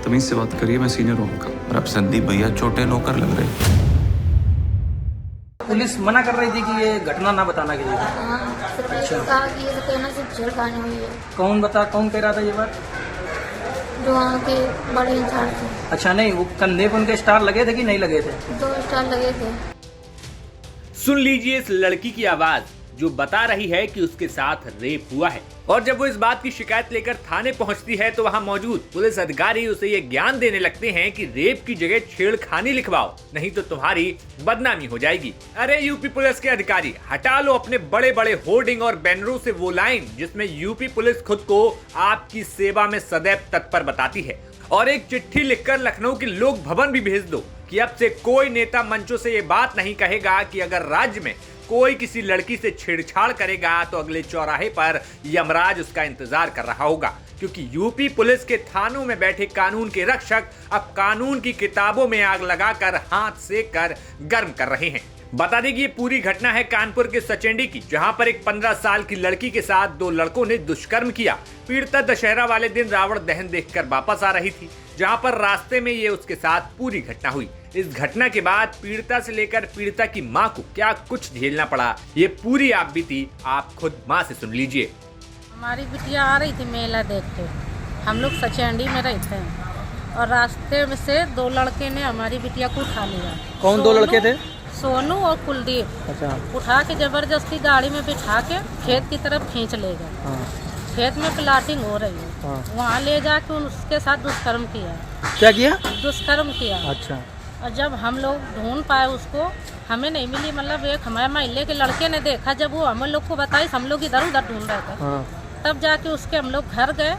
तमीज से बात करिए, मैं सीनियर हूँ आपका। और अब संदीप भैया छोटे नौकर लग रहे। पुलिस मना कर रही थी कि ये घटना ना बताना के लिए। हाँ, सिर्फ ये कहा कि ये तो कहना सिर्फ छेड़खानी हुई है। कौन कह रहा था ये बात? जो वहाँ के बड़े इंचार्ज थे। अच्छा, नहीं वो कंधे पे उनके स्टार लगे थे कि नहीं लगे थे? 2 स्टार लगे थे। सुन लीजिए इस लड़की की आवाज जो बता रही है कि उसके साथ रेप हुआ है, और जब वो इस बात की शिकायत लेकर थाने पहुंचती है तो वहां मौजूद पुलिस अधिकारी उसे ये ज्ञान देने लगते हैं कि रेप की जगह छेड़खानी लिखवाओ, नहीं तो तुम्हारी बदनामी हो जाएगी। अरे यूपी पुलिस के अधिकारी, हटा लो अपने बड़े बड़े होर्डिंग और बैनरों से वो लाइन जिसमें यूपी पुलिस खुद को आपकी सेवा में सदैव तत्पर बताती है, और एक चिट्ठी लिखकर लखनऊ के लोक भवन भी भेज दो कि अब से कोई नेता मंचों से ये बात नहीं कहेगा कि अगर राज्य में कोई किसी लड़की से छेड़छाड़ करेगा तो अगले चौराहे पर यमराज उसका इंतजार कर रहा होगा, क्योंकि यूपी पुलिस के थानों में बैठे कानून के रक्षक अब कानून की किताबों में आग लगाकर हाथ सेक कर गर्म कर रहे हैं। बता दें कि ये पूरी घटना है कानपुर के सचेंडी की, जहां पर एक 15 साल की लड़की के साथ 2 लड़कों ने दुष्कर्म किया। पीड़िता दशहरा वाले दिन रावण दहन देखकर वापस आ रही थी, जहां पर रास्ते में ये उसके साथ पूरी घटना हुई। इस घटना के बाद पीड़िता से लेकर पीड़िता की मां को क्या कुछ झेलना पड़ा, ये पूरी आप बीती आप खुद मां से सुन लीजिए। हमारी बिटिया आ रही थी मेला देख के, हम लोग सचेंडी में रहते हैं, और रास्ते में से 2 लड़के ने हमारी बिटिया को उठा लिया। कौन 2 लड़के थे? सोनू और कुलदीप। अच्छा। उठा के जबरदस्ती गाड़ी में बिठा के खेत की तरफ खींच ले गए। हाँ। खेत में प्लाटिंग हो रही है। हाँ। वहाँ ले जाके उसके साथ दुष्कर्म किया। क्या किया? दुष्कर्म किया। अच्छा। और जब हम लोग ढूंढ पाए उसको, हमें नहीं मिली, मतलब एक हमारे महल्ले के लड़के ने देखा, जब वो हम लोग को बताई, हम लोग इधर उधर ढूंढ रहे थे। हाँ। तब जाके उसके हम लोग घर गए,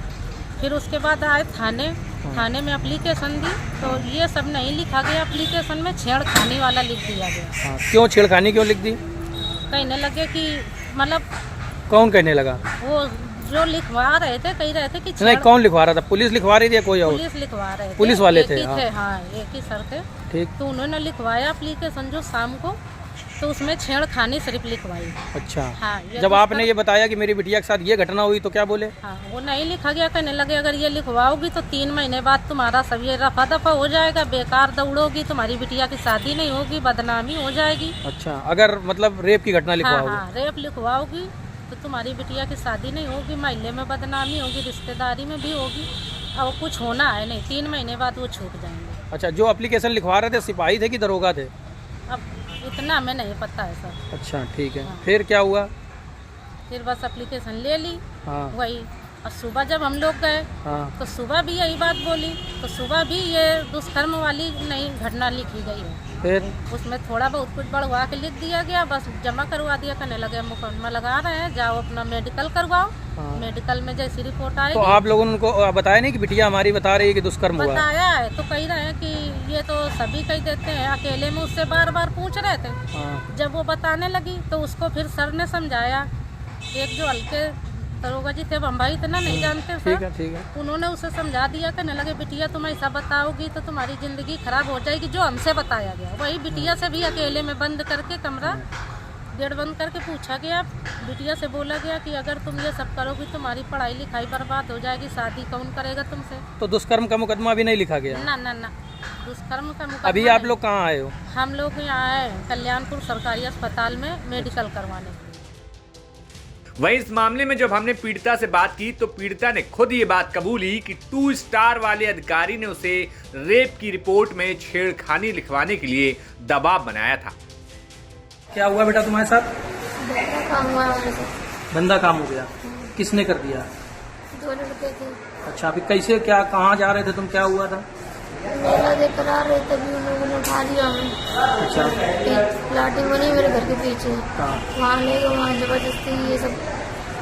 फिर उसके बाद आए थाने में एप्लीकेशन दी, तो ये सब नहीं लिखा गया एप्लीकेशन में, छेड़खानी वाला लिख दिया गया। हाँ। क्यों छेड़खानी क्यों लिख दी? कहने लगे कि मतलब कौन कहने लगा? वो जो लिखवा रहे थे, कह रहे थे कि नहीं, कौन लिखवा रहा था? पुलिस लिखवा रही थी या कोई और? पुलिस लिखवा रहे थे। पुलिस वाले थे? हाँ, एक ही सर थे। ठीक। तो उन्होंने लिखवाया एप्लीकेशन जो शाम को, तो उसमें छेड़खानी सिर्फ लिखवाई। अच्छा। हाँ। जब आपने ये बताया कि मेरी बिटिया के साथ ये घटना हुई तो क्या बोले? हाँ, वो नहीं लिखा गया। कहने लगे अगर ये लिखवाओगी तो 3 महीने बाद तुम्हारा सब ये रफा दफा हो जाएगा, बेकार दौड़ोगी, तुम्हारी बिटिया की शादी नहीं होगी, बदनामी हो जाएगी। अच्छा, अगर मतलब रेप की घटना लिखवाओगी? हाँ, रेप लिखवाओगी तो तुम्हारी बिटिया की शादी नहीं होगी, महल्ले में बदनामी होगी, रिश्तेदारी में भी होगी, और कुछ होना है नहीं, 3 महीने बाद वो छूट जाएंगे। अच्छा, जो एप्लीकेशन लिखवा रहे थे सिपाही थे कि दरोगा थे? अब इतना हमें नहीं पता है सर। अच्छा, ठीक है। हाँ। फिर क्या हुआ? फिर बस एप्लीकेशन ले ली। हाँ। वही, और सुबह जब हम लोग गए, हाँ। तो सुबह भी यही बात बोली, तो सुबह भी ये दुष्कर्म वाली नई घटना लिखी गई है। फिर उसमें थोड़ा बहुत कुछ बढ़वा के लिख दिया गया, बस जमा करवा दिया। कहने लगे मुकदमा लगा रहे हैं, जाओ अपना मेडिकल करवाओ। हाँ। मेडिकल में जैसी रिपोर्ट तो आएगी। आप लोगों ने उनको बताया नहीं कि बिटिया हमारी बता रही है कि दुष्कर्म हुआ? बताया है, तो कह रहे हैं कि ये तो सभी कह देते हैं, अकेले में उससे बार बार पूछ रहे थे। हाँ। जब वो बताने लगी तो उसको फिर सर ने समझाया, एक जो हल्के दरोगा जी थे, हम भाई इतना नहीं जानते ठीक सर, है, ठीक है। उन्होंने उसे समझा दिया। कहने लगे बिटिया तुम ऐसा बताओगी तो तुम्हारी जिंदगी खराब हो जाएगी, जो हमसे बताया गया वही। बिटिया से भी अकेले में बंद करके कमरा गेट बंद करके पूछा गया, बिटिया से बोला गया कि अगर तुम ये सब करोगी तुम्हारी पढ़ाई लिखाई बर्बाद हो जाएगी, शादी कौन करेगा तुमसे। तो दुष्कर्म का मुकदमा अभी नहीं लिखा गया? ना ना ना, दुष्कर्म का मुकदमा अभी आप नहीं। लोग कहाँ आए हो? हम लोग यहाँ आए कल्याणपुर सरकारी अस्पताल में मेडिकल करवाने। वहीं इस मामले में जब हमने पीड़िता से बात की तो पीड़िता ने खुद ये बात कबूली कि 2 स्टार वाले अधिकारी ने उसे रेप की रिपोर्ट में छेड़खानी लिखवाने के लिए दबाव बनाया था। क्या हुआ बेटा तुम्हारे साथ? बड़ा काम हुआ हमारे साथ। गंदा काम हो गया? किसने कर दिया? 2 लड़के थे। अच्छा, अभी कैसे, क्या, कहाँ जा रहे थे तुम, क्या हुआ था? मेला देख कर आ रहे, तभी उन लोगों ने उठा लिया हमें। अच्छा। प्लाटिंग बनी मेरे घर के पीछे, हाँ। वहाँ ले गए, वहाँ जबरदस्ती ये सब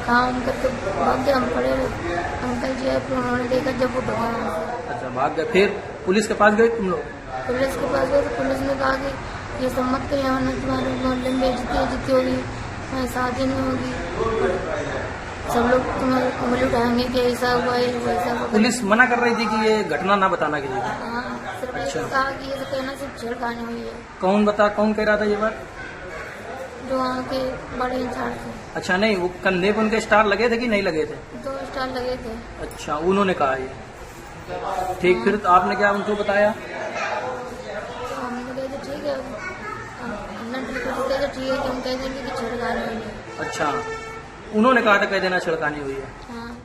काम करके भाग गए। हम पड़े अंकल जी आए, फिर उन्होंने देखा जब वो भगा वहाँ से। अच्छा, भाग गए। फिर पुलिस के पास गए तुम लोग? पुलिस के पास गए तो पुलिस ने कहा कि ये सब मत करिए, वरना तुम्हारे मोहल्ले में बेइज्जती होगी, तुम्हारी शादी नहीं होगी, और सब लोग तुम्हें उंगली उठाएंगे कि ऐसा हुआ है वैसा हुआ। पुलिस मना कर रही थी कि ये घटना ना बताना के लिए? हाँ, सिर्फ अच्छा। ये कहा कि ये तो कहना सिर्फ छेड़खानी हुई है। कौन कह रहा था ये बात? जो वहाँ के बड़े इंचार्ज थे। अच्छा, नहीं वो कंधे पे उनके स्टार लगे थे कि नहीं लगे थे? 2 स्टार लगे थे। अच्छा, उन्होंने कहा ये? ठीक, फिर तो आपने क्या उनको बताया? तो हमने कहा कि ठीक है, हमने बिल्कुल कहा ठीक है कि हम कह देंगे कि छेड़खानी हुई है। अच्छा, उन्होंने कहा था कह देना छेड़खानी हुई है। हाँ।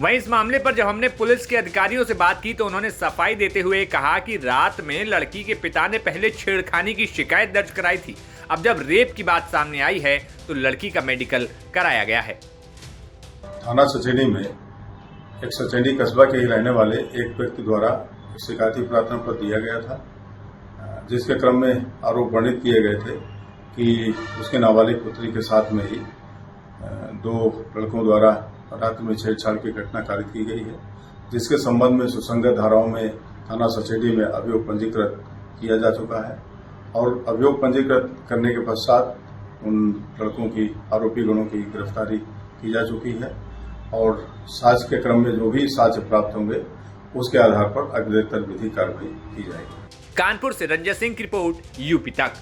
वहीं इस मामले पर जब हमने पुलिस के अधिकारियों से बात की तो उन्होंने सफाई देते हुए कहा कि रात में लड़की के पिता ने पहले छेड़खानी की शिकायत दर्ज कराई थी। अब जब रेप की बात सामने आई है तो लड़की का मेडिकल कराया गया है। थाना सचेनी में एक सचेनी कस्बा के ही रहने वाले एक व्यक्ति द्वारा शिकायती प्रार्थना पत्र दिया गया था, जिसके क्रम में आरोप वर्णित किए गए थे कि उसके नाबालिग पुत्री के साथ में ही दो लड़कों द्वारा रात में छेड़छाड़ की घटना कारित की गई है, जिसके संबंध में सुसंगत धाराओं में थाना सचेनी में अभियोग पंजीकृत किया जा चुका है और अभियोग पंजीकृत करने के पश्चात उन लड़कों की आरोपी गणों की गिरफ्तारी की जा चुकी है और साक्ष्य के क्रम में जो भी साक्ष्य प्राप्त होंगे उसके आधार पर अग्रेतर विधि कार्रवाई की जाएगी। कानपुर से रंजन सिंह की रिपोर्ट, यूपी तक।